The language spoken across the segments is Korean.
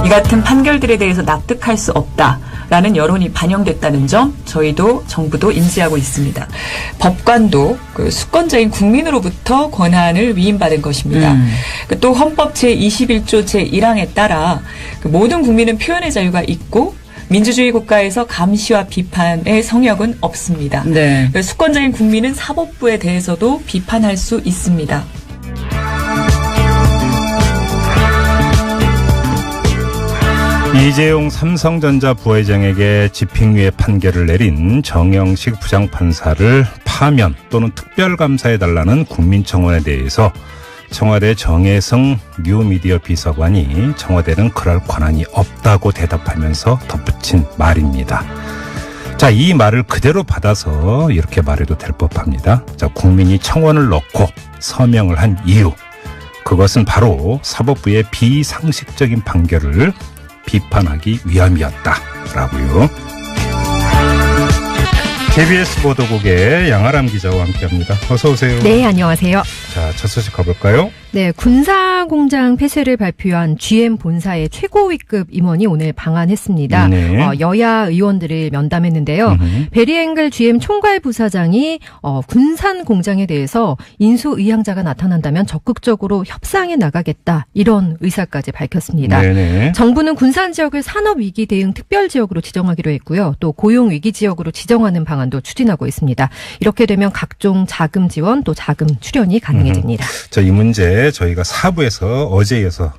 이 같은 판결들에 대해서 납득할 수 없다라는 여론이 반영됐다는 점 저희도 정부도 인지하고 있습니다. 법관도 그 수권자인 국민으로부터 권한을 위임받은 것입니다. 또 헌법 제21조 제1항에 따라 그 모든 국민은 표현의 자유가 있고 민주주의 국가에서 감시와 비판의 성역은 없습니다. 네. 수권자인 국민은 사법부에 대해서도 비판할 수 있습니다. 이재용 삼성전자 부회장에게 집행유예 판결을 내린 정영식 부장판사를 파면 또는 특별감사해달라는 국민청원에 대해서 청와대 정혜성 뉴미디어 비서관이 청와대는 그럴 권한이 없다고 대답하면서 덧붙인 말입니다. 자, 이 말을 그대로 받아서 이렇게 말해도 될 법합니다. 자, 국민이 청원을 넣고 서명을 한 이유, 그것은 바로 사법부의 비상식적인 판결을 비판하기 위함이었다라고요. KBS 보도국의 양아람 기자와 함께합니다. 어서 오세요. 네, 안녕하세요. 자, 첫 소식 가볼까요? 네, 군사공장 폐쇄를 발표한 GM 본사의 최고위급 임원이 오늘 방한했습니다. 네. 여야 의원들을 면담했는데요. 베리앵글 GM 총괄부사장이 군산 공장에 대해서 인수의향자가 나타난다면 적극적으로 협상에 나가겠다, 이런 의사까지 밝혔습니다. 네네. 정부는 군산 지역을 산업위기 대응 특별지역으로 지정하기로 했고요. 또 고용위기 지역으로 지정하는 방안도 추진하고 있습니다. 이렇게 되면 각종 자금 지원 또 자금 출연이 가능해집니다. 자, 이 문제 저희가 4부에서 어제 이어서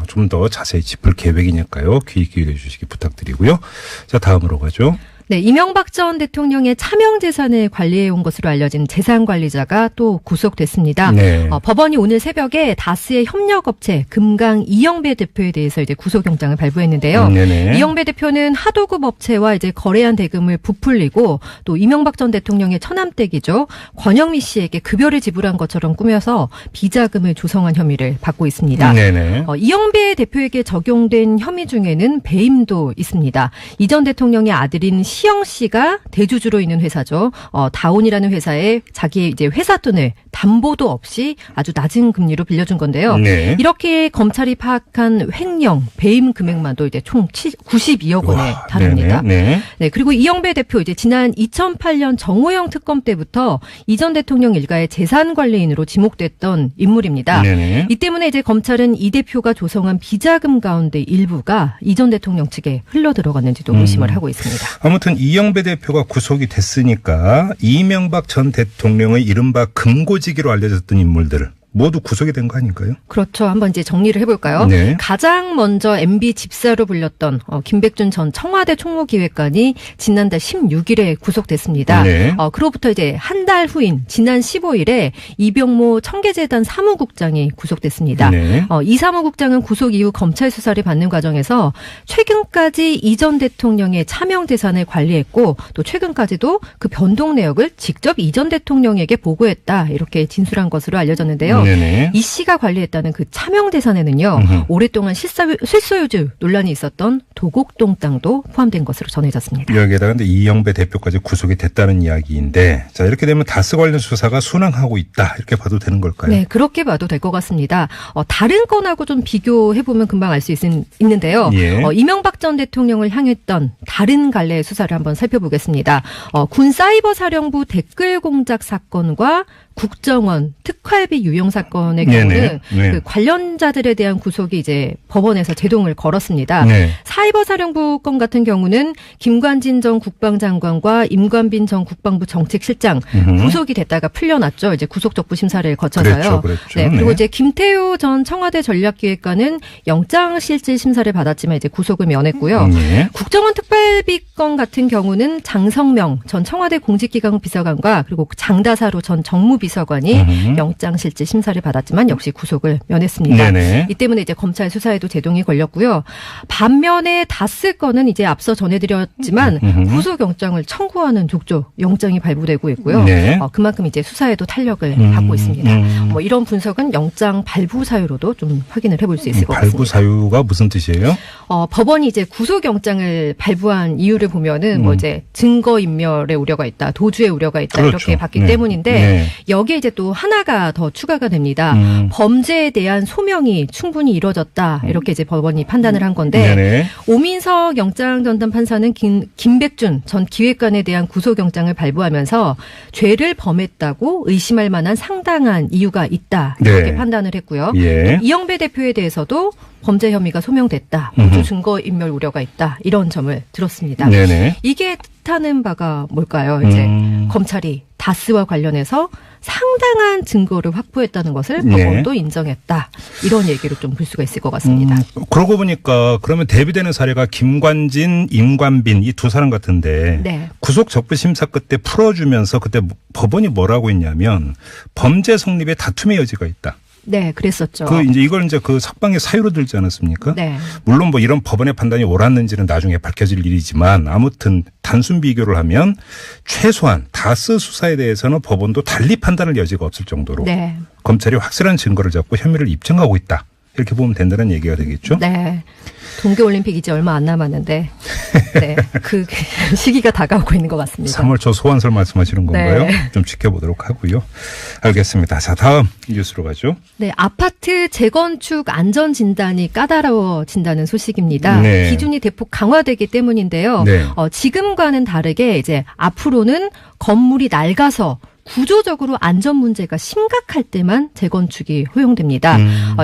좀 더 자세히 짚을 계획이니까요. 귀 기울여 주시기 부탁드리고요. 자, 다음으로 가죠. 네, 이명박 전 대통령의 차명 재산을 관리해온 것으로 알려진 재산관리자가 또 구속됐습니다. 네. 법원이 오늘 새벽에 다스의 협력업체 금강 이영배 대표에 대해서 이제 구속영장을 발부했는데요. 네네. 이영배 대표는 하도급 업체와 이제 거래한 대금을 부풀리고 또 이명박 전 대통령의 처남댁이죠, 권영미 씨에게 급여를 지불한 것처럼 꾸며서 비자금을 조성한 혐의를 받고 있습니다. 네네. 이영배 대표에게 적용된 혐의 중에는 배임도 있습니다. 이 전 대통령의 아들인 시영 씨가 대주주로 있는 회사죠. 다온이라는 회사에 자기의 이제 회사 돈을 담보도 없이 아주 낮은 금리로 빌려준 건데요. 네. 이렇게 검찰이 파악한 횡령, 배임 금액만도 이제 총 92억 원에 달합니다. 네네. 네, 그리고 이영배 대표 이제 지난 2008년 정호영 특검 때부터 이 전 대통령 일가의 재산 관리인으로 지목됐던 인물입니다. 네네. 이 때문에 이제 검찰은 이 대표가 조성한 비자금 가운데 일부가 이 전 대통령 측에 흘러 들어갔는지도 의심을 하고 있습니다. 아무튼 이영배 대표가 구속이 됐으니까 이명박 전 대통령의 이른바 금고지기로 알려졌던 인물들 모두 구속이 된 거 아닌가요? 그렇죠. 한번 이제 정리를 해볼까요? 네. 가장 먼저 MB 집사로 불렸던 김백준 전 청와대 총무기획관이 지난달 16일에 구속됐습니다. 네. 그로부터 이제 한 달 후인 지난 15일에 이병모 청계재단 사무국장이 구속됐습니다. 네. 이 사무국장은 구속 이후 검찰 수사를 받는 과정에서 최근까지 이 전 대통령의 차명 재산을 관리했고 또 최근까지도 그 변동 내역을 직접 이 전 대통령에게 보고했다, 이렇게 진술한 것으로 알려졌는데요. 네네. 이 씨가 관리했다는 그 차명 재산에는요, 오랫동안 실소유주 논란이 있었던 도곡동 땅도 포함된 것으로 전해졌습니다. 여기에다가 근데 이영배 대표까지 구속이 됐다는 이야기인데, 자, 이렇게 되면 다스 관련 수사가 순항하고 있다, 이렇게 봐도 되는 걸까요? 네, 그렇게 봐도 될 것 같습니다. 다른 건하고 좀 비교해보면 금방 알 수 있는데요. 예. 이명박 전 대통령을 향했던 다른 갈래의 수사를 한번 살펴보겠습니다. 군사이버사령부 댓글 공작 사건과 국정원 특활비 유용 사건의 경우는 네. 그 관련자들에 대한 구속이 이제 법원에서 제동을 걸었습니다. 네. 사이버사령부 건 같은 경우는 김관진 전 국방장관과 임관빈 전 국방부 정책실장 구속이 됐다가 풀려났죠. 이제 구속적부 심사를 거쳐서요. 그랬죠. 네, 그리고 네. 이제 김태효 전 청와대 전략기획관은 영장실질 심사를 받았지만 이제 구속을 면했고요. 네. 국정원 특활비 건 같은 경우는 장성명 전 청와대 공직기강 비서관과 그리고 장다사로 전 정무비서관이 영장실질 심사를 받았지만 역시 구속을 면했습니다. 네네. 이 때문에 이제 검찰 수사에도 제동이 걸렸고요. 반면에 다스 건은 이제 앞서 전해드렸지만 구속영장을 청구하는 족족 영장이 발부되고 있고요. 네. 그만큼 이제 수사에도 탄력을 받고 있습니다. 뭐 이런 분석은 영장 발부 사유로도 좀 확인을 해볼 수 있을 것 같습니다. 발부 사유가 무슨 뜻이에요? 법원이 이제 구속영장을 발부한 기소한 이유를 보면은 뭐 이제 증거인멸의 우려가 있다, 도주의 우려가 있다 그렇죠. 이렇게 봤기 네. 때문인데 네. 여기에 이제 또 하나가 더 추가가 됩니다. 범죄에 대한 소명이 충분히 이루어졌다 이렇게 이제 법원이 판단을 한 건데 네네. 오민석 영장전담 판사는 김백준 전 기획관에 대한 구속영장을 발부하면서 죄를 범했다고 의심할 만한 상당한 이유가 있다 이렇게 네. 판단을 했고요. 예. 이영배 대표에 대해서도 범죄 혐의가 소명됐다. 도주 증거인멸 우려가 있다. 이런 점을 들었습니다. 네네. 이게 뜻하는 바가 뭘까요? 이제 검찰이 다스와 관련해서 상당한 증거를 확보했다는 것을 네. 법원도 인정했다. 이런 얘기로 좀 볼 수가 있을 것 같습니다. 그러고 보니까 그러면 대비되는 사례가 김관진, 임관빈 이 두 사람 같은데 네. 구속 적부 심사 끝에 풀어주면서 그때 법원이 뭐라고 했냐면 범죄 성립에 다툼의 여지가 있다. 네, 그랬었죠. 이걸 이제 그 석방의 사유로 들지 않았습니까? 네. 물론 뭐 이런 법원의 판단이 옳았는지는 나중에 밝혀질 일이지만 아무튼 단순 비교를 하면 최소한 다스 수사에 대해서는 법원도 달리 판단할 여지가 없을 정도로 네. 검찰이 확실한 증거를 잡고 혐의를 입증하고 있다. 이렇게 보면 된다는 얘기가 되겠죠. 네. 동계올림픽 이제 얼마 안 남았는데 네, 그 시기가 다가오고 있는 것 같습니다. 3월 초 소환설 말씀하시는 건가요? 네. 좀 지켜보도록 하고요. 알겠습니다. 자, 다음 뉴스로 가죠. 네, 아파트 재건축 안전진단이 까다로워진다는 소식입니다. 네. 기준이 대폭 강화되기 때문인데요. 네. 지금과는 다르게 이제 앞으로는 건물이 낡아서 구조적으로 안전 문제가 심각할 때만 재건축이 허용됩니다.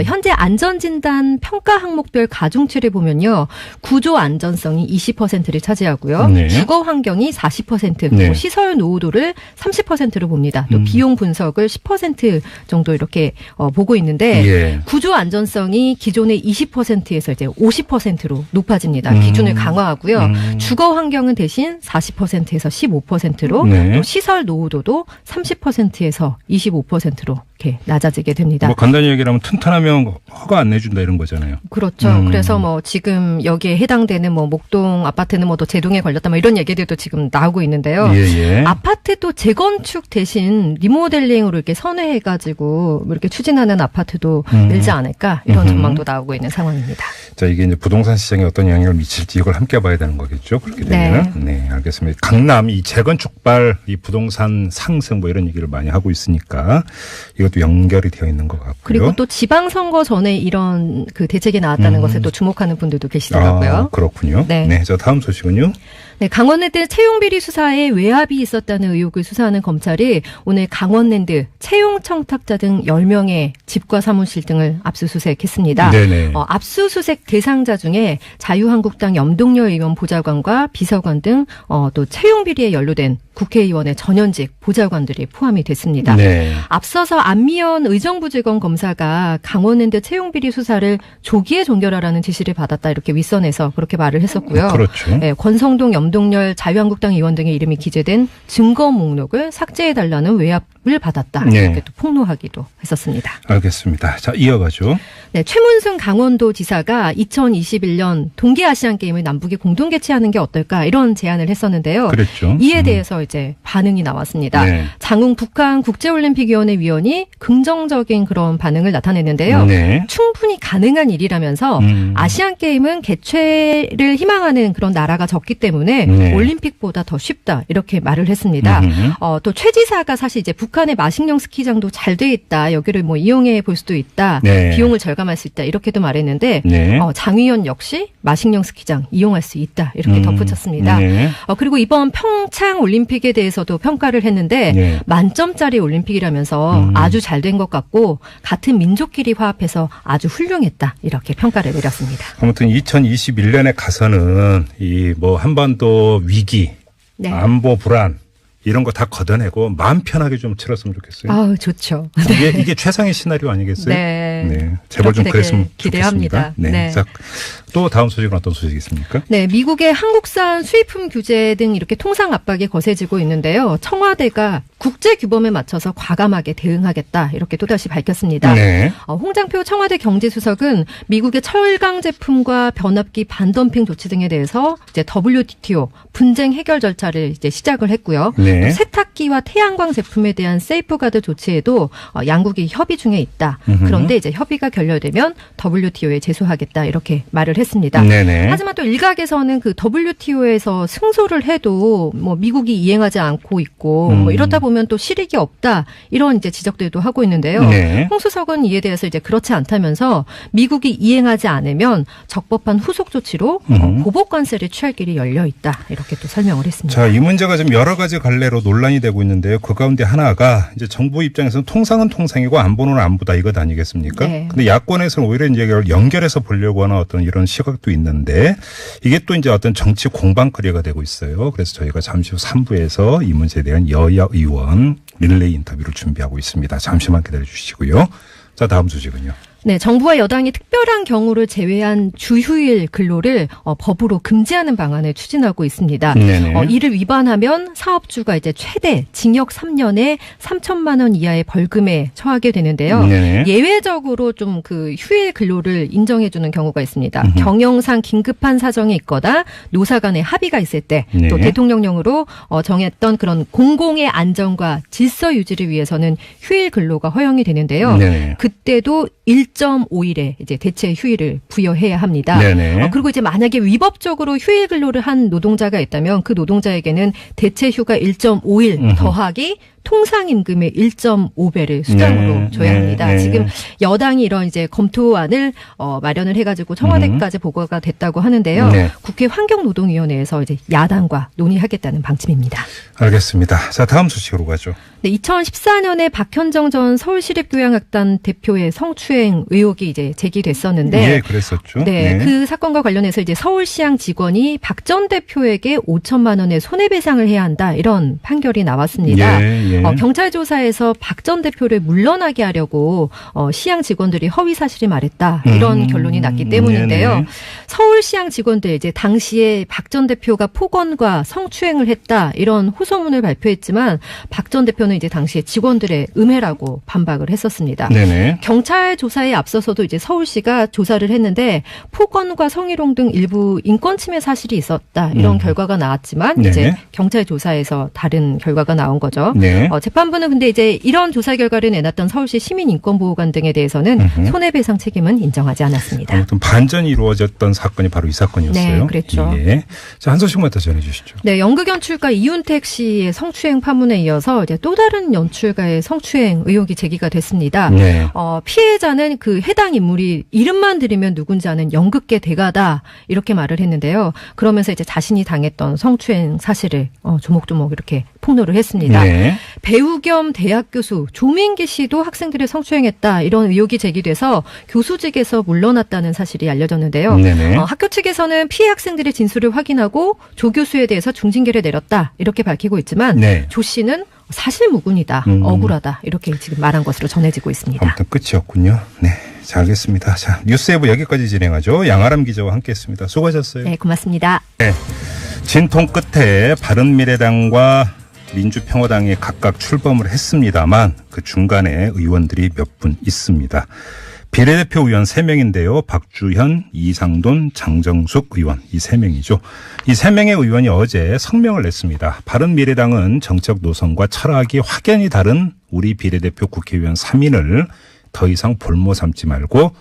현재 안전진단 평가 항목별 가중치를 보면요. 구조 안전성이 20%를 차지하고요. 네. 주거 환경이 40%, 네. 또 시설 노후도를 30%로 봅니다. 또 비용 분석을 10% 정도 이렇게 보고 있는데 예. 구조 안전성이 기존의 20%에서 이제 50%로 높아집니다. 기준을 강화하고요. 주거 환경은 대신 40%에서 15%로 네. 또 시설 노후도도 30%에서 25%로 이렇게 낮아지게 됩니다. 뭐 간단히 얘기하면 튼튼하면 허가 안 내준다 이런 거잖아요. 그렇죠. 그래서 뭐 지금 여기에 해당되는 뭐 목동 아파트는 뭐 또 제동에 걸렸다 뭐 이런 얘기들도 지금 나오고 있는데요. 예. 아파트 또 재건축 대신 리모델링으로 이렇게 선회해가지고 뭐 이렇게 추진하는 아파트도 늘지 않을까 이런 전망도 나오고 있는 상황입니다. 자, 이게 이제 부동산 시장에 어떤 영향을 미칠지 이걸 함께 봐야 되는 거겠죠. 그렇게 되면. 네, 알겠습니다. 강남 이 재건축발 이 부동산 상승 뭐 이런 얘기를 많이 하고 있으니까 이것도 연결이 되어 있는 것 같고요. 그리고 또 지방선거 전에 이런 그 대책이 나왔다는 것에 또 주목하는 분들도 계시더라고요. 아, 그렇군요. 네. 네, 자 다음 소식은요. 네, 강원랜드 채용비리 수사에 외압이 있었다는 의혹을 수사하는 검찰이 오늘 강원랜드 채용 청탁자 등 10명의 집과 사무실 등을 압수수색했습니다. 네네. 압수수색 대상자 중에 자유한국당 염동열 의원 보좌관과 비서관 등 또 채용비리에 연루된 국회의원의 전현직 보좌관들이 포함이 됐습니다. 네. 앞서서 안미연 의정부지검 검사가 강원랜드 채용비리 수사를 조기에 종결하라는 지시를 받았다 이렇게 윗선에서 그렇게 말을 했었고요. 그렇죠. 네, 권성동, 염동열, 자유한국당 의원 등의 이름이 기재된 증거 목록을 삭제해달라는 외압을 받았다. 네. 이렇게 또 폭로하기도 했었습니다. 알겠습니다. 자, 이어가죠. 네, 최문승 강원도지사가 2021년 동계아시안게임을 남북이 공동 개최하는 게 어떨까 이런 제안을 했었는데요. 그랬죠. 이에 대해서 이제 반응이 나왔습니다. 네. 장웅 북한 국제올림픽위원회 위원이 긍정적인 그런 반응을 나타냈는데요. 네. 충분히 가능한 일이라면서 아시안게임은 개최를 희망하는 그런 나라가 적기 때문에 네. 올림픽보다 더 쉽다 이렇게 말을 했습니다. 또 최 지사가 사실 이제 북한의 마식령 스키장도 잘 돼 있다. 여기를 뭐 이용해 볼 수도 있다. 네. 비용을 절감할 수 있다. 이렇게도 말했는데 네. 장 의원 역시 마식령 스키장 이용할 수 있다. 이렇게 덧붙였습니다. 네. 그리고 이번 평창 올림픽에 대해서도 평가를 했는데 네. 만점짜리 올림픽이라면서 아주 잘 된 것 같고 같은 민족끼리 화합해서 아주 훌륭했다. 이렇게 평가를 내렸습니다. 아무튼 2021년에 가서는 이 뭐 한반도 위기, 네. 안보 불안 이런 거 다 걷어내고 마음 편하게 좀 치렀으면 좋겠어요. 아우 좋죠. 이게 최상의 시나리오 아니겠어요? 네. 제발 좀 그렇게 그랬으면 되길 기대합니다. 좋겠습니다. 네. 네. 자, 또 다음 소식은 어떤 소식이 있습니까? 네, 미국의 한국산 수입품 규제 등 이렇게 통상 압박이 거세지고 있는데요. 청와대가 국제 규범에 맞춰서 과감하게 대응하겠다 이렇게 또다시 밝혔습니다. 네. 홍장표 청와대 경제수석은 미국의 철강 제품과 변압기 반덤핑 조치 등에 대해서 이제 WTO 분쟁 해결 절차를 이제 시작을 했고요. 네. 세탁기와 태양광 제품에 대한 세이프가드 조치에도 양국이 협의 중에 있다. 그런데 이제 협의가 결렬되면 WTO에 제소하겠다 이렇게 말을 했습니다. 네네. 하지만 또 일각에서는 그 WTO에서 승소를 해도 뭐 미국이 이행하지 않고 있고 뭐 이렇다 보면 또 실익이 없다 이런 이제 지적들도 하고 있는데요. 네. 홍 수석은 이에 대해서 이제 그렇지 않다면서 미국이 이행하지 않으면 적법한 후속 조치로 보복 관세를 취할 길이 열려 있다 이렇게 또 설명을 했습니다. 자, 이 문제가 지금 여러 가지 갈래로 논란이 되고 있는데요. 그 가운데 하나가 이제 정부 입장에서는 통상은 통상이고 안보는 안보다 이것 아니겠습니까? 네. 근데 야권에서는 오히려 이제 이걸 연결해서 보려고 하는 어떤 이런 시각도 있는데 이게 또 이제 어떤 정치 공방거리가 되고 있어요. 그래서 저희가 잠시 후 3부에서 이 문제에 대한 여야 의원 릴레이 인터뷰를 준비하고 있습니다. 잠시만 기다려 주시고요. 자, 다음 소식은요. 네, 정부와 여당이 특별한 경우를 제외한 주휴일 근로를 법으로 금지하는 방안을 추진하고 있습니다. 네네. 이를 위반하면 사업주가 이제 최대 징역 3년에 3천만 원 이하의 벌금에 처하게 되는데요. 네네. 예외적으로 좀 그 휴일 근로를 인정해주는 경우가 있습니다. 경영상 긴급한 사정이 있거나 노사 간의 합의가 있을 때 또 네. 대통령령으로 정했던 그런 공공의 안전과 질서 유지를 위해서는 휴일 근로가 허용이 되는데요. 네네. 그때도 1.5일의 이제 대체 휴일을 부여해야 합니다. 네네. 그리고 이제 만약에 위법적으로 휴일 근로를 한 노동자가 있다면 그 노동자에게는 대체 휴가 1.5일 더하기 통상임금의 1.5배를 수당으로 네, 줘야 합니다. 네, 네. 지금 여당이 이런 이제 검토안을 마련을 해가지고 청와대까지 보고가 됐다고 하는데요. 네. 국회 환경노동위원회에서 이제 야당과 논의하겠다는 방침입니다. 알겠습니다. 자, 다음 소식으로 가죠. 네, 2014년에 박현정 전 서울시립교향악단 대표의 성추행 의혹이 이제 제기됐었는데, 예, 그랬었죠. 네, 그 사건과 관련해서 이제 서울시향 직원이 박 전 대표에게 5천만 원의 손해배상을 해야 한다 이런 판결이 나왔습니다. 예. 경찰 조사에서 박 전 대표를 물러나게 하려고 시향 직원들이 허위 사실을 말했다 이런 결론이 났기 때문인데요. 네네. 서울시향 직원들 이제 당시에 박 전 대표가 폭언과 성추행을 했다 이런 호소문을 발표했지만 박 전 대표는 이제 당시에 직원들의 음해라고 반박을 했었습니다. 네네. 경찰 조사에 앞서서도 이제 서울시가 조사를 했는데 폭언과 성희롱 등 일부 인권 침해 사실이 있었다 이런 결과가 나왔지만 네네. 이제 경찰 조사에서 다른 결과가 나온 거죠. 네. 재판부는 근데 이제 이런 조사 결과를 내놨던 서울시 시민인권보호관 등에 대해서는 손해배상 책임은 인정하지 않았습니다. 아무튼 반전이 이루어졌던 사건이 바로 이 사건이었어요. 네, 그랬죠. 예. 자, 한 소식만 더 전해 주시죠. 네, 연극 연출가 이윤택 씨의 성추행 파문에 이어서 이제 또 다른 연출가의 성추행 의혹이 제기가 됐습니다. 네. 피해자는 그 해당 인물이 이름만 들으면 누군지 아는 연극계 대가다 이렇게 말을 했는데요. 그러면서 이제 자신이 당했던 성추행 사실을 조목조목 이렇게 폭로를 했습니다. 네. 배우 겸 대학 교수 조민기 씨도 학생들을 성추행했다 이런 의혹이 제기돼서 교수직에서 물러났다는 사실이 알려졌는데요. 네네. 학교 측에서는 피해 학생들의 진술을 확인하고 조 교수에 대해서 중징계를 내렸다 이렇게 밝히고 있지만 네. 조 씨는 사실 무근이다, 억울하다 이렇게 지금 말한 것으로 전해지고 있습니다. 아무튼 끝이 없군요. 네. 자, 알겠습니다. 자, 뉴스웨브 여기까지 진행하죠. 양아람 기자와 함께했습니다. 수고하셨어요. 네, 고맙습니다. 네. 진통 끝에 바른미래당과 민주평화당이 각각 출범을 했습니다만 그 중간에 의원들이 몇 분 있습니다. 비례대표 의원 3명인데요. 박주현, 이상돈, 장정숙 의원 이 3명이죠. 이 3명의 의원이 어제 성명을 냈습니다. 바른미래당은 정책 노선과 철학이 확연히 다른 우리 비례대표 국회의원 3인을 더 이상 볼모 삼지 말고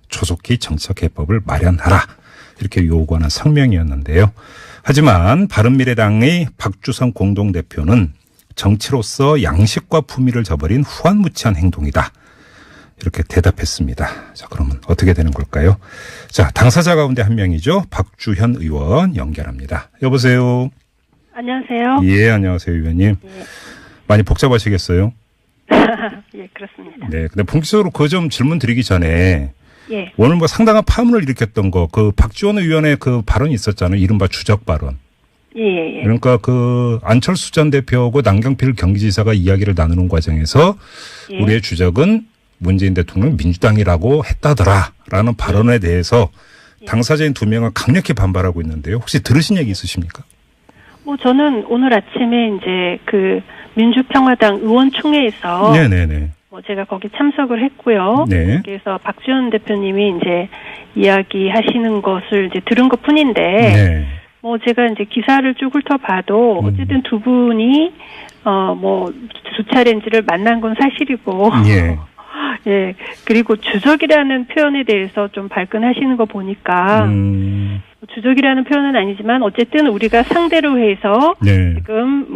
조속히 정책 해법을 마련하라. 이렇게 요구하는 성명이었는데요. 하지만 바른미래당의 박주성 공동대표는 정치로서 양식과 품위를 저버린 후한무치한 행동이다. 이렇게 대답했습니다. 자, 그러면 어떻게 되는 걸까요? 자, 당사자 가운데 한 명이죠. 박주현 의원 연결합니다. 여보세요. 안녕하세요. 예, 안녕하세요, 의원님. 예. 많이 복잡하시겠어요? 예, 그렇습니다. 네, 근데 본격적으로 그 점 질문 드리기 전에 예. 오늘 뭐 상당한 파문을 일으켰던 거, 그 박지원 의원의 그 발언이 있었잖아요. 이른바 주적 발언. 예. 그러니까 그 안철수 전 대표하고 남경필 경기지사가 이야기를 나누는 과정에서 예. 우리의 주적은 문재인 대통령 민주당이라고 했다더라라는 발언에 대해서 당사자인 2명은 강력히 반발하고 있는데요. 혹시 들으신 얘기 있으십니까? 뭐 저는 오늘 아침에 이제 그 민주평화당 의원총회에서 네네네. 제가 거기 참석을 했고요. 네. 그래서 박지원 대표님이 이제 이야기하시는 것을 이제 들은 것 뿐인데, 네. 제가 이제 기사를 쭉 훑어봐도 어쨌든 두 분이 두 차례인지를 만난 건 사실이고, 예. 예, 그리고 주적이라는 표현에 대해서 좀 발끈하시는 거 보니까, 주적이라는 표현은 아니지만 어쨌든 우리가 상대로 해서 네. 지금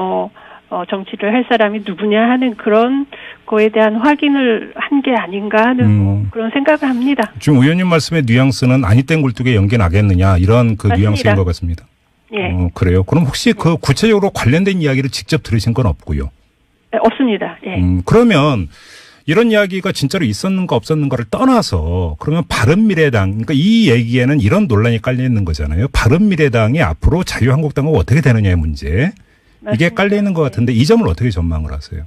정치를 할 사람이 누구냐 하는 그런 거에 대한 확인을 한 게 아닌가 하는 그런 생각을 합니다. 지금 의원님 말씀의 뉘앙스는 아니 땐 굴뚝에 연기 나겠느냐 이런 그 맞습니다. 뉘앙스인 것 같습니다. 예. 그래요. 그럼 혹시 그 구체적으로 관련된 이야기를 직접 들으신 건 없고요? 없습니다. 예. 그러면 이런 이야기가 진짜로 있었는가 없었는가를 떠나서 그러면 바른미래당, 그러니까 이 얘기에는 이런 논란이 깔려 있는 거잖아요. 바른미래당이 앞으로 자유한국당과 어떻게 되느냐의 문제. 이게 맞습니다. 깔려 있는 것 같은데 이 점을 어떻게 전망을 하세요?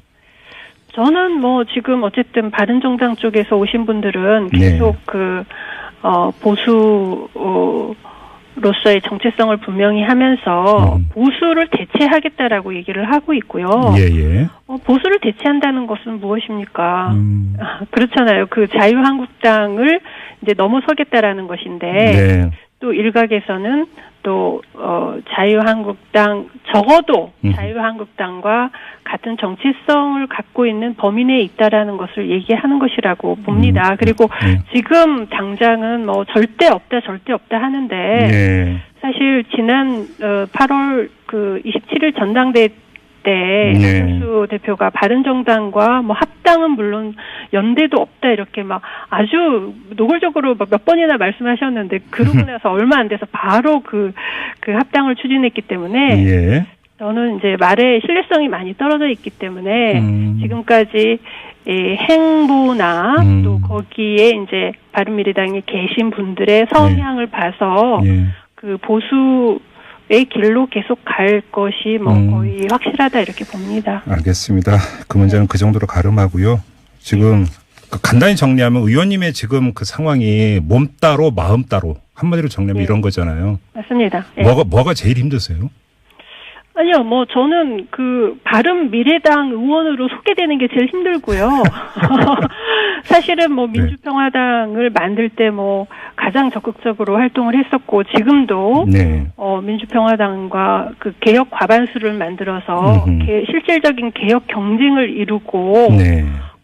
저는 지금 어쨌든 바른정당 쪽에서 오신 분들은 네. 계속 보수로서의 정체성을 분명히 하면서 보수를 대체하겠다라고 얘기를 하고 있고요. 예. 보수를 대체한다는 것은 무엇입니까? 그렇잖아요. 그 자유한국당을 이제 넘어서겠다라는 것인데 네. 또 일각에서는 또 자유한국당 적어도 자유한국당과 같은 정체성을 갖고 있는 범위 내에 있다라는 것을 얘기하는 것이라고 봅니다. 그리고 지금 당장은 절대 없다 하는데 네. 사실 지난 8월 27일 전당대회 때 한철수 대표가 바른정당과 합당은 물론 연대도 없다 이렇게 아주 노골적으로 몇 번이나 말씀하셨는데 그러고 나서 얼마 안 돼서 바로 그 합당을 추진했기 때문에 예. 저는 이제 말의 신뢰성이 많이 떨어져 있기 때문에 지금까지 행보나 또 거기에 이제 바른미래당에 계신 분들의 성향을 봐서 그 보수의 길로 계속 갈 것이 거의 확실하다 이렇게 봅니다. 알겠습니다. 그 문제는 그 정도로 가름하고요. 지금 간단히 정리하면 의원님의 지금 그 상황이 몸 따로 마음 따로 한마디로 정리하면 이런 거잖아요. 맞습니다. 예. 뭐가 제일 힘드세요? 아니요, 저는 바른미래당 의원으로 소개되는 게 제일 힘들고요. 사실은 민주평화당을 만들 때 가장 적극적으로 활동을 했었고, 지금도, 민주평화당과 그 개혁 과반수를 만들어서, 실질적인 개혁 경쟁을 이루고,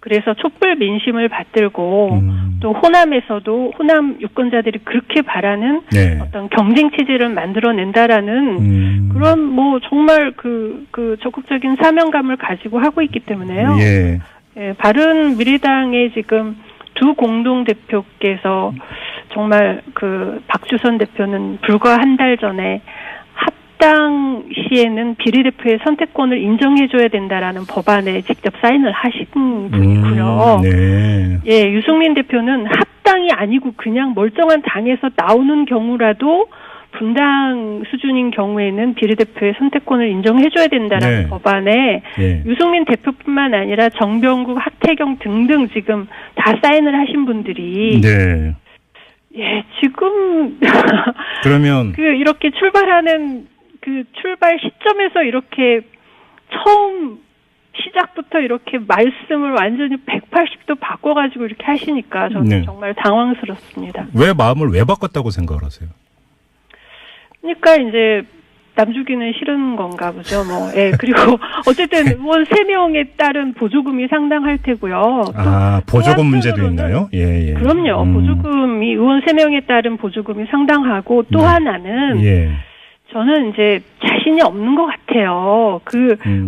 그래서 촛불 민심을 받들고 또 호남에서도 호남 유권자들이 그렇게 바라는 어떤 경쟁 체제를 만들어낸다라는 그런 정말 그 적극적인 사명감을 가지고 하고 있기 때문에요. 예, 바른미래당의 지금 두 공동 대표께서 정말 박주선 대표는 불과 한 달 전에 합당 시에는 비례대표의 선택권을 인정해줘야 된다라는 법안에 직접 사인을 하신 분이고요. 예, 유승민 대표는 합당이 아니고 그냥 멀쩡한 당에서 나오는 경우라도 분당 수준인 경우에는 비례대표의 선택권을 인정해줘야 된다라는 법안에 유승민 대표뿐만 아니라 정병국, 하태경 등등 지금 다 사인을 하신 분들이 예, 지금 그러면 이렇게 출발하는 출발 시점에서 이렇게 처음 시작부터 이렇게 말씀을 완전히 180도 바꿔가지고 이렇게 하시니까 저는 정말 당황스럽습니다. 왜 마음을 왜 바꿨다고 생각을 하세요? 그러니까 이제 남 주기는 싫은 건가 보죠. 예, 그리고 어쨌든 의원 3명에 따른 보조금이 상당할 테고요. 보조금 문제도 있나요? 예. 그럼요. 보조금이 의원 3명에 따른 보조금이 상당하고 또 하나는 저는 이제 자신이 없는 것 같아요.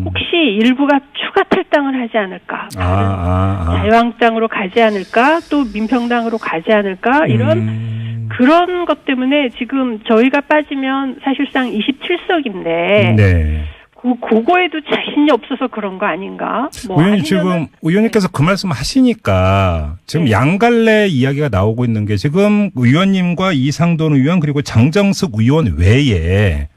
혹시 일부가 추가 탈당을 하지 않을까? 자유한국당으로 가지 않을까? 또 민평당으로 가지 않을까? 이런 그런 것 때문에 지금 저희가 빠지면 사실상 27석인데 그거에도 자신이 없어서 그런 거 아닌가? 의원님 지금 의원님께서 그 말씀 하시니까 지금 양갈래 이야기가 나오고 있는 게 지금 의원님과 이상돈 의원 그리고 장정숙 의원 외에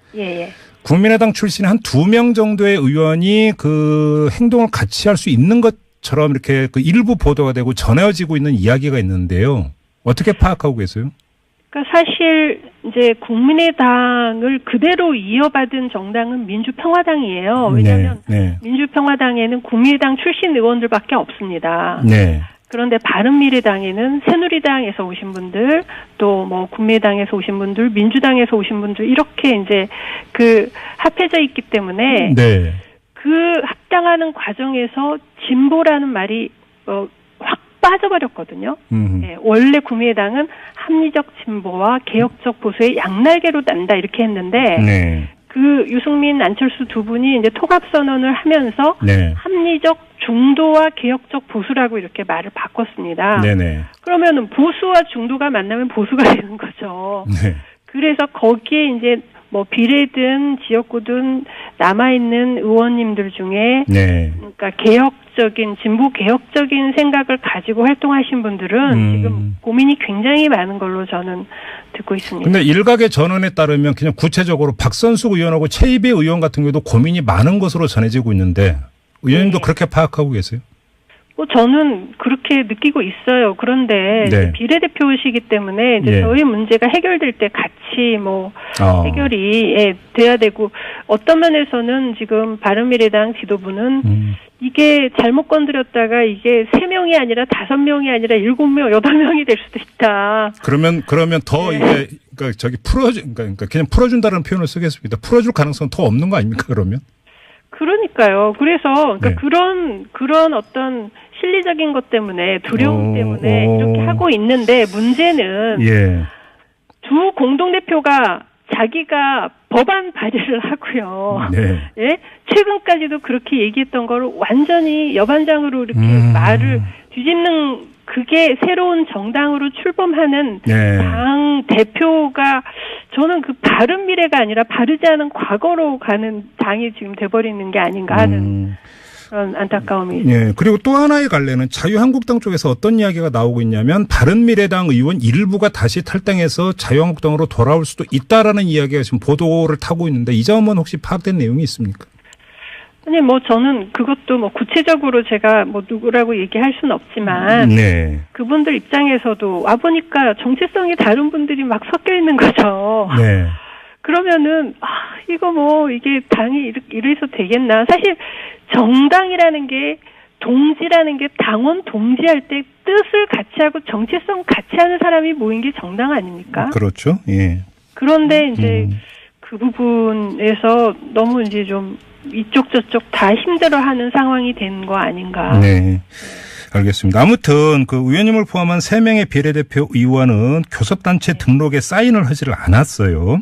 국민의당 출신 한 2명 정도의 의원이 그 행동을 같이 할 수 있는 것처럼 이렇게 일부 보도가 되고 전해지고 있는 이야기가 있는데요. 어떻게 파악하고 계세요? 그러니까 사실 이제 국민의당을 그대로 이어받은 정당은 민주평화당이에요. 왜냐하면 민주평화당에는 국민의당 출신 의원들밖에 없습니다. 네. 그런데 바른미래당에는 새누리당에서 오신 분들, 또 뭐 국민의당에서 오신 분들, 민주당에서 오신 분들 이렇게 이제 그 합해져 있기 때문에 네. 그 합당하는 과정에서 진보라는 말이 확 빠져버렸거든요. 네, 원래 국민의당은 합리적 진보와 개혁적 보수의 양날개로 난다 이렇게 했는데 네. 그 유승민, 안철수 두 분이 이제 통합 선언을 하면서 네. 합리적 중도와 개혁적 보수라고 이렇게 말을 바꿨습니다. 네네. 그러면은 보수와 중도가 만나면 보수가 되는 거죠. 네. 그래서 거기에 이제 뭐 비례든 지역구든 남아있는 의원님들 중에 네. 그러니까 개혁적인 진보 개혁적인 생각을 가지고 활동하신 분들은 지금 고민이 굉장히 많은 걸로 저는 듣고 있습니다. 근데 일각의 전언에 따르면 그냥 구체적으로 박선숙 의원하고 최이배 의원 같은 경우도 고민이 많은 것으로 전해지고 있는데 의원님도 그렇게 파악하고 계세요? 뭐 저는 그렇게 느끼고 있어요. 그런데 네. 비례대표시기 때문에 이제 저희 문제가 해결될 때 같이 뭐 해결이 돼야 되고 어떤 면에서는 지금 바른미래당 지도부는 이게 잘못 건드렸다가 이게 3명이 아니라 5명이 아니라 7명, 8명이 될 수도 있다. 그러면 더 이게 그러니까 저기 그러니까 그냥 풀어준다는 표현을 쓰겠습니다. 풀어줄 가능성 더 없는 거 아닙니까 그러면? 그러니까요. 그래서 그러니까 그런 어떤 실리적인 것 때문에 두려움 때문에 이렇게 하고 있는데 문제는 두 공동대표가 자기가 법안 발의를 하고요. 예? 최근까지도 그렇게 얘기했던 걸 완전히 여반장으로 이렇게 말을 뒤집는 그게 새로운 정당으로 출범하는 당 대표가 저는 그 바른 미래가 아니라 바르지 않은 과거로 가는 당이 지금 돼버리는 게 아닌가 하는 그런 안타까움이 있습니다. 그리고 또 하나의 갈래는 자유한국당 쪽에서 어떤 이야기가 나오고 있냐면 바른미래당 의원 일부가 다시 탈당해서 자유한국당으로 돌아올 수도 있다라는 이야기가 지금 보도를 타고 있는데 이 점은 혹시 파악된 내용이 있습니까? 아니 뭐 저는 그것도 뭐 구체적으로 제가 뭐 누구라고 얘기할 수는 없지만 그분들 입장에서도 와 보니까 정체성이 다른 분들이 막 섞여 있는 거죠. 그러면은 이거 뭐 이게 당이 이래서 되겠나? 사실 정당이라는 게 동지라는 게 당원 동지할 때 뜻을 같이 하고 정체성 같이 하는 사람이 모인 게 정당 아닙니까? 그렇죠. 그런데 이제 그 부분에서 너무 이제 좀 이쪽 저쪽 다 힘들어하는 상황이 된 거 아닌가. 네. 알겠습니다. 아무튼 그 의원님을 포함한 3명의 비례대표 의원은 교섭단체 등록에 사인을 하지를 않았어요.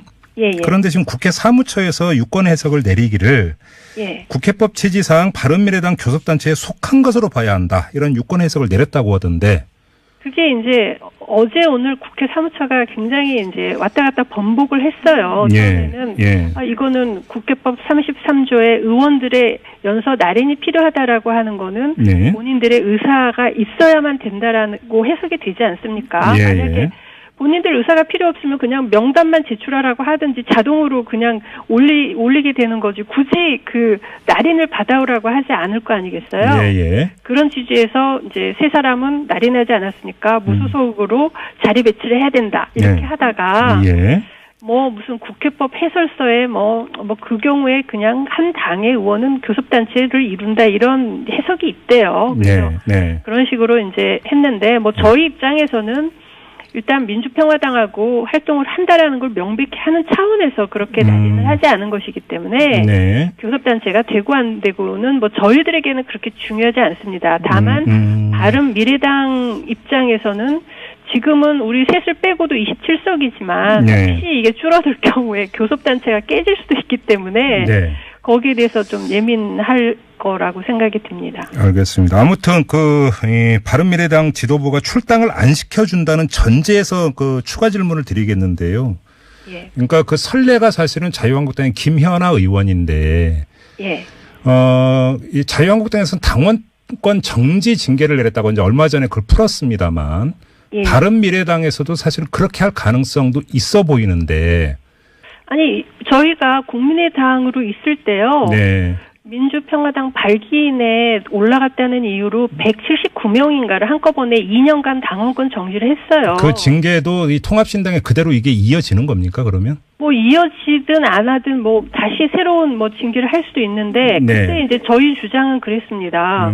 그런데 지금 국회 사무처에서 유권 해석을 내리기를 국회법 취지상 바른미래당 교섭단체에 속한 것으로 봐야 한다. 이런 유권 해석을 내렸다고 하던데. 그게 이제 어제 오늘 국회 사무처가 굉장히 이제 왔다 갔다 번복을 했어요. 처음에는 이거는 국회법 33조의 의원들의 연서 날인이 필요하다라고 하는 거는 본인들의 의사가 있어야만 된다라고 해석이 되지 않습니까? 만약에 본인들 의사가 필요 없으면 그냥 명단만 제출하라고 하든지 자동으로 그냥 올리게 되는 거지 굳이 그 날인을 받아오라고 하지 않을 거 아니겠어요? 그런 취지에서 이제 세 사람은 날인하지 않았으니까 무소속으로 자리 배치를 해야 된다 이렇게 하다가 뭐 무슨 국회법 해설서에 뭐 그 경우에 그냥 한 당의 의원은 교섭단체를 이룬다 이런 해석이 있대요. 그래서 그런 식으로 이제 했는데 뭐 저희 입장에서는 일단 민주평화당하고 활동을 한다라는 걸 명백히 하는 차원에서 그렇게 난리는 하지 않은 것이기 때문에 교섭단체가 되고 안 되고는 뭐 저희들에게는 그렇게 중요하지 않습니다. 다만 바른미래당 입장에서는 지금은 우리 셋을 빼고도 27석이지만 혹시 이게 줄어들 경우에 교섭단체가 깨질 수도 있기 때문에 거기에 대해서 좀 예민할 거라고 생각이 듭니다. 알겠습니다. 아무튼 바른미래당 지도부가 출당을 안 시켜준다는 전제에서 그 추가 질문을 드리겠는데요. 그러니까 그 선례가 사실은 자유한국당의 김현아 의원인데, 이 자유한국당에서는 당원권 정지 징계를 내렸다고 이제 얼마 전에 그걸 풀었습니다만, 바른미래당에서도 사실 그렇게 할 가능성도 있어 보이는데. 아니 저희가 국민의당으로 있을 때요. 민주평화당 발기인에 올라갔다는 이유로 179명인가를 한꺼번에 2년간 당원권 정지를 했어요. 그 징계도 이 통합신당에 그대로 이게 이어지는 겁니까, 그러면? 뭐 이어지든 안 하든 뭐 다시 새로운 뭐 징계를 할 수도 있는데 네. 그때 이제 저희 주장은 그랬습니다.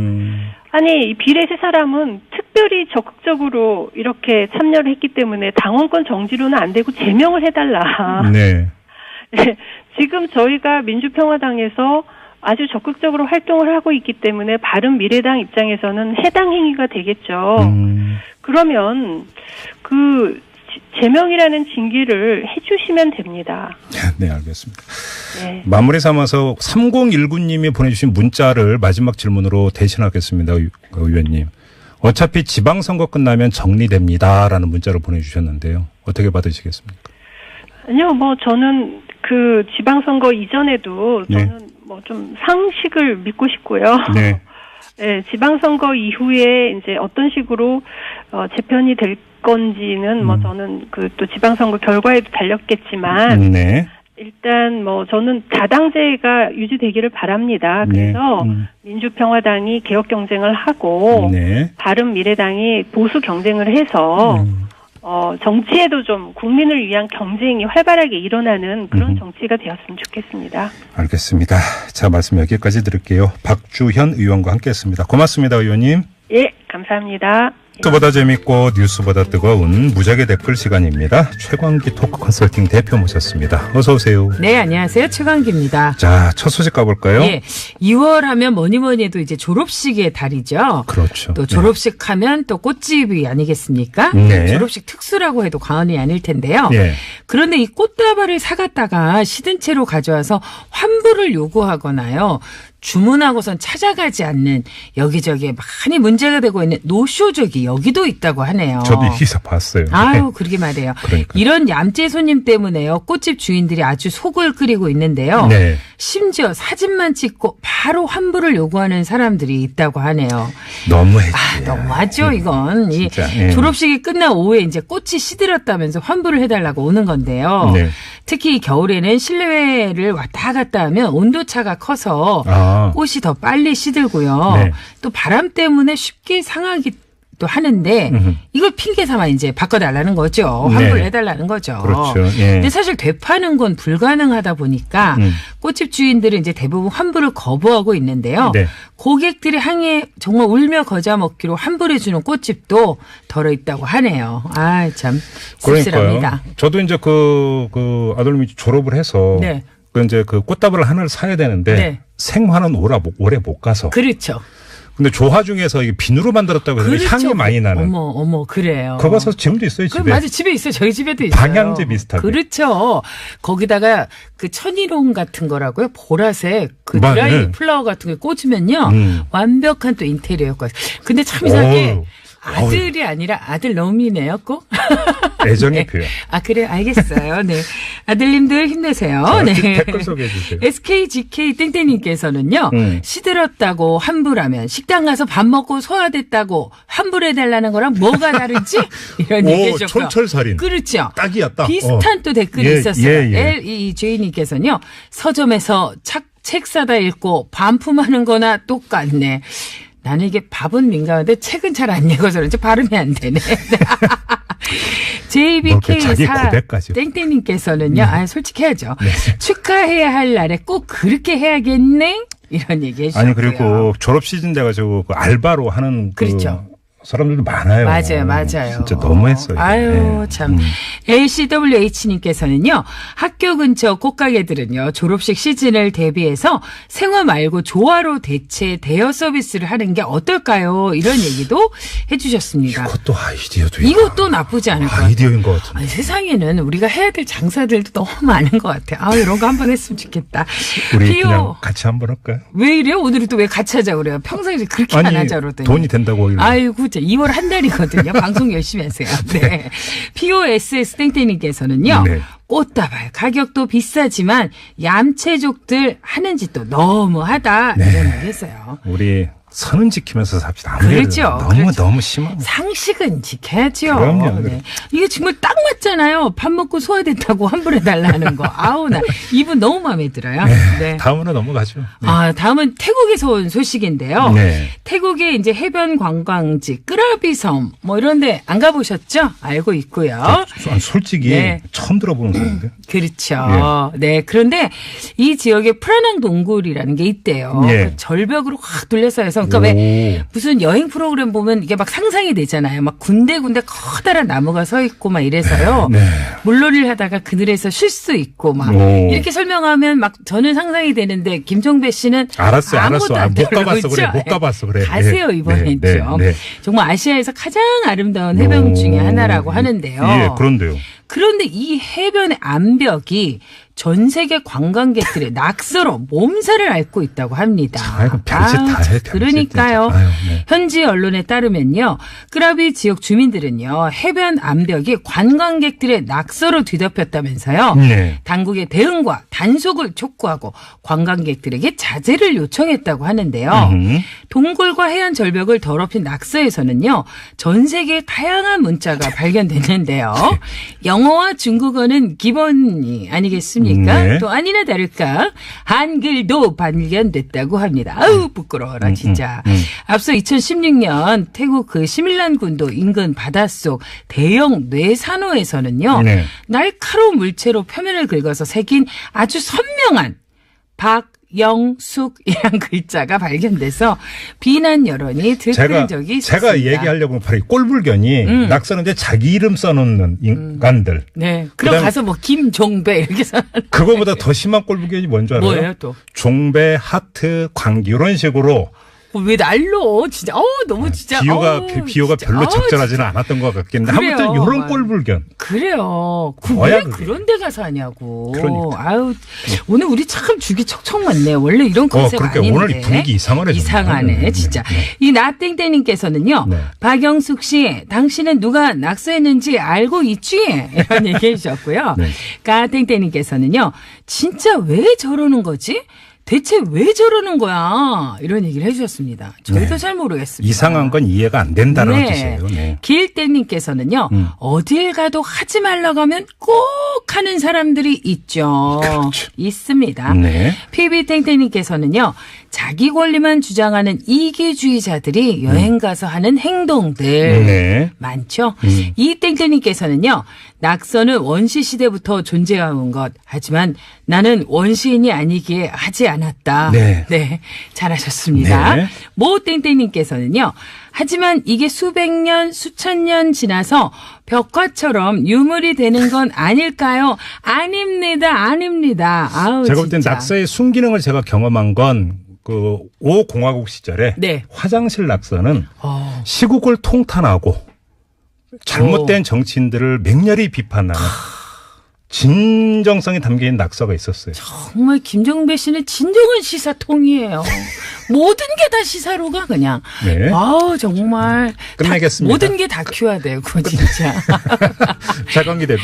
아니, 이 비례 세 사람은 특별히 적극적으로 이렇게 참여를 했기 때문에 당원권 정지로는 안 되고 제명을 해달라. 네. 네, 지금 저희가 민주평화당에서 아주 적극적으로 활동을 하고 있기 때문에 바른미래당 입장에서는 해당 행위가 되겠죠. 그러면 그 제명이라는 징계를 해주시면 됩니다. 네, 알겠습니다. 네. 마무리 삼아서 3019님이 보내주신 문자를 마지막 질문으로 대신하겠습니다. 의원님. 어차피 지방선거 끝나면 정리됩니다라는 문자를 보내주셨는데요. 어떻게 받으시겠습니까? 아니요, 뭐 저는 그 지방선거 이전에도 저는 뭐 좀 상식을 믿고 싶고요. 네. 네, 지방선거 이후에 이제 어떤 식으로 재편이 될 건지는 뭐 저는 그 또 지방선거 결과에도 달렸겠지만 네. 일단 뭐 저는 다당제가 유지되기를 바랍니다. 그래서 민주평화당이 개혁 경쟁을 하고 네. 바른미래당이 보수 경쟁을 해서 정치에도 좀 국민을 위한 경쟁이 활발하게 일어나는 그런 정치가 되었으면 좋겠습니다. 알겠습니다. 자, 말씀 여기까지 드릴게요. 박주현 의원과 함께했습니다. 고맙습니다, 의원님. 예, 감사합니다. 뉴스보다 재밌고 뉴스보다 뜨거운 무작위 댓글 시간입니다. 최광기 토크 컨설팅 대표 모셨습니다. 어서 오세요. 네, 안녕하세요. 최광기입니다. 자, 첫 소식 가볼까요? 예, 2월 하면 뭐니 해도 이제 졸업식의 달이죠. 그렇죠. 또 졸업식 하면 또 꽃집이 아니겠습니까? 네. 졸업식 특수라고 해도 과언이 아닐 텐데요. 네. 그런데 이 꽃다발을 사갔다가 시든 채로 가져와서 환불을 요구하거나요. 주문하고선 찾아가지 않는 여기저기에 많이 문제가 되고 있는 노쇼족이 여기도 있다고 하네요. 저도 이 기사 봤어요. 아유, 그러게 말이에요. 그러니까요. 이런 얌체 손님 때문에요. 꽃집 주인들이 아주 속을 끓이고 있는데요. 네. 심지어 사진만 찍고 바로 환불을 요구하는 사람들이 있다고 하네요. 너무했지. 너무하죠, 이건. 이 진짜, 예. 졸업식이 끝난 오후에 이제 꽃이 시들었다면서 환불을 해달라고 오는 건데요. 네. 특히 겨울에는 실내외를 왔다 갔다 하면 온도차가 커서 꽃이 더 빨리 시들고요. 네. 또 바람 때문에 쉽게 상하기도 하는데 이걸 핑계 삼아 이제 바꿔달라는 거죠. 환불을 해달라는 거죠. 그렇죠. 예. 근데 사실 되파는 건 불가능하다 보니까 꽃집 주인들은 이제 대부분 환불을 거부하고 있는데요. 네. 고객들이 항해 정말 울며 거저 먹기로 환불해주는 꽃집도 덜어 있다고 하네요. 아, 참 씁쓸합니다. 저도 이제 그 아들님이 졸업을 해서 네. 그 이제 그 꽃다발을 하나를 사야 되는데 네. 생화는 오래 못 가서. 그렇죠. 근데 조화 중에서 이게 비누로 만들었다고 해서 그렇죠. 향이 많이 나는. 어머, 그래요. 그거 가서 지금도 있어요, 집에. 맞아, 집에 있어요. 저희 집에도 있어요. 방향제 비슷하게. 그렇죠. 거기다가 그 천일홍 같은 거라고요. 보라색 그 맞네. 드라이 플라워 같은 거 꽂으면요. 완벽한 또 인테리어 효과. 근데 참 이상하게 아들이 아니라 아들 놈이네요, 꼭. 애정의 네. 표현. 아, 그래, 알겠어요. 네. 아들님들 힘내세요. 자, 네. 댓글 소개해 주세요. SKGK 땡땡님께서는요, 시들었다고 환불하면 식당 가서 밥 먹고 소화됐다고 환불해달라는 거랑 뭐가 다르지? 이런 얘기 해주셨고요. 촌철살인. 그렇죠. 딱이야, 딱. 비슷한 또 댓글이 예, 있었어요. 예. LEJ님께서는요, 서점에서 책 사다 읽고 반품하는 거나 똑같네. 나는 이게 밥은 민감한데 책은 잘 안 읽어서 그런지 발음이 안 되네. JBK4 땡땡님께서는요. 솔직히 해야죠. 네. 축하해야 할 날에 꼭 그렇게 해야겠네? 이런 얘기 해주셨고요. 아니 그리고 졸업 시즌 돼가지고 그 알바로 하는 그렇죠. 사람들도 많아요. 맞아요. 진짜 너무했어요. 아유, 네. 참. LCWH님께서는요, 학교 근처 꽃가게들은요, 졸업식 시즌을 대비해서 생화 말고 조화로 대여 서비스를 하는 게 어떨까요? 이런 얘기도 해주셨습니다. 이것도 아이디어도 이것도 나쁘지 않을 것 같아요. 아이디어인 것 같은데. 아니, 세상에는 우리가 해야 될 장사들도 너무 많은 것 같아요. 이런 거 한번 했으면 좋겠다. 우리 그냥 같이 한번 할까요? 왜 이래요? 오늘은 또 왜 같이 하자고 그래요? 평소에 그렇게 안 하자 그러더니. 돈이 된다고. 아이고, 2월 한 달이거든요. 방송 열심히 하세요. 네. POSS 땡땡님께서는요. 네. 꽃다발 가격도 비싸지만 얌체족들 하는 짓도 너무하다. 네. 이런 얘기 했어요. 우리 선은 지키면서 삽시다. 그렇죠. 너무 심한. 상식은 지켜야죠. 그럼요. 네. 이게 정말 딱 맞잖아요. 밥 먹고 소화됐다고 환불해달라는 거. 아우, 나 이분 너무 마음에 들어요. 네. 다음으로 넘어가죠. 네. 다음은 태국에서 온 소식인데요. 네. 태국의 이제 해변 관광지 끄라비섬 뭐 이런데 안 가보셨죠? 알고 있고요. 솔직히 네. 처음 들어보는 소리인데. 그렇죠. 네. 그런데 이 지역에 프라낭 동굴이라는 게 있대요. 예. 절벽으로 확 둘러싸여 해서 그러니까 왜 무슨 여행 프로그램 보면 이게 막 상상이 되잖아요. 막 군데군데 커다란 나무가 서 있고 막 이래서요. 네. 물놀이를 하다가 그늘에서 쉴 수 있고 막 이렇게 설명하면 막 저는 상상이 되는데 김종배 씨는 알았어. 못 가봤어. 그래. 못 가봤어. 그래. 가세요 이번엔 네. 좀. 네. 정말 아시아에서 가장 아름다운 해변 중에 하나라고 하는데요. 예, 그런데요. 그런데 이 해변의 암벽이 전 세계 관광객들의 낙서로 몸살을 앓고 있다고 합니다. 아이고, 별짓 다 해. 그러니까요. 아유, 네. 현지 언론에 따르면요. 끄라비 지역 주민들은요. 해변 암벽이 관광객들의 낙서로 뒤덮였다면서요. 네. 당국의 대응과 단속을 촉구하고 관광객들에게 자제를 요청했다고 하는데요. 동굴과 해안 절벽을 더럽힌 낙서에서는요. 전 세계의 다양한 문자가 발견됐는데요. 영어와 중국어는 기본이 아니겠습니까? 네. 또 아니나 다를까 한글도 발견됐다고 합니다. 아우 부끄러워라 진짜. 앞서 2016년 태국 그 시밀란 군도 인근 바닷속 대형 뇌산호에서는요. 네. 날카로운 물체로 표면을 긁어서 새긴 아주 선명한 박영숙이란 글자가 발견돼서 비난 여론이 들끓은 적이 있습니다. 제가 얘기하려고 바로 이 꼴불견이 낙서는데 자기 이름 써놓는 인간들. 네. 그럼 가서 뭐 김종배 이렇게 써. 그거보다 더 심한 꼴불견이 뭔지 알아요? 뭐예요 또? 종배, 하트, 광기 이런 식으로 왜 날로 진짜 너무 진짜 비유가 별로 적절하지는 않았던 것 같겠는데 그래요. 아무튼 이런 꼴불견. 그래요. 뭐야, 왜 그게. 그런 데 가서 하냐고. 그러니까. 아유 오늘 우리 참 죽이 척척 많네. 원래 이런 컨셉 그러니까 아닌데. 오늘 분위기 이상하네. 이상하네 진짜. 이 나땡땡님께서는요. 네. 박영숙 씨 당신은 누가 낙서했는지 알고 있지? 이런 얘기해 주셨고요. 네. 가땡땡님께서는요. 진짜 왜 저러는 거지? 대체 왜 저러는 거야? 이런 얘기를 해주셨습니다. 저희도 네. 잘 모르겠습니다. 이상한 건 이해가 안 된다는 뜻이에요. 네. 길땡님께서는요. 어딜 가도 하지 말라고 하면 꼭 하는 사람들이 있죠. 그렇죠. 있습니다. 네. PB땡땡님께서는요. 자기 권리만 주장하는 이기주의자들이 여행 가서 하는 행동들 네. 많죠. 이 땡땡님께서는요. 낙서는 원시 시대부터 존재해온 것. 하지만 나는 원시인이 아니기에 하지 않았다. 네. 잘하셨습니다. 네. 모 땡땡님께서는요. 하지만 이게 수백 년, 수천 년 지나서 벽화처럼 유물이 되는 건 아닐까요? 아닙니다. 아우, 제가 볼 땐 진짜. 낙서의 순기능을 제가 경험한 건 그 5공화국 시절에 네. 화장실 낙서는 시국을 통탄하고 잘못된 정치인들을 맹렬히 비판하는 진정성이 담긴 낙서가 있었어요. 정말 김정배 씨는 진정한 시사통이에요. 모든 게 다 시사로 가 그냥. 네. 아우 정말 끝내겠습니다. 모든 게 다큐화되고 진짜. 최강기 대표.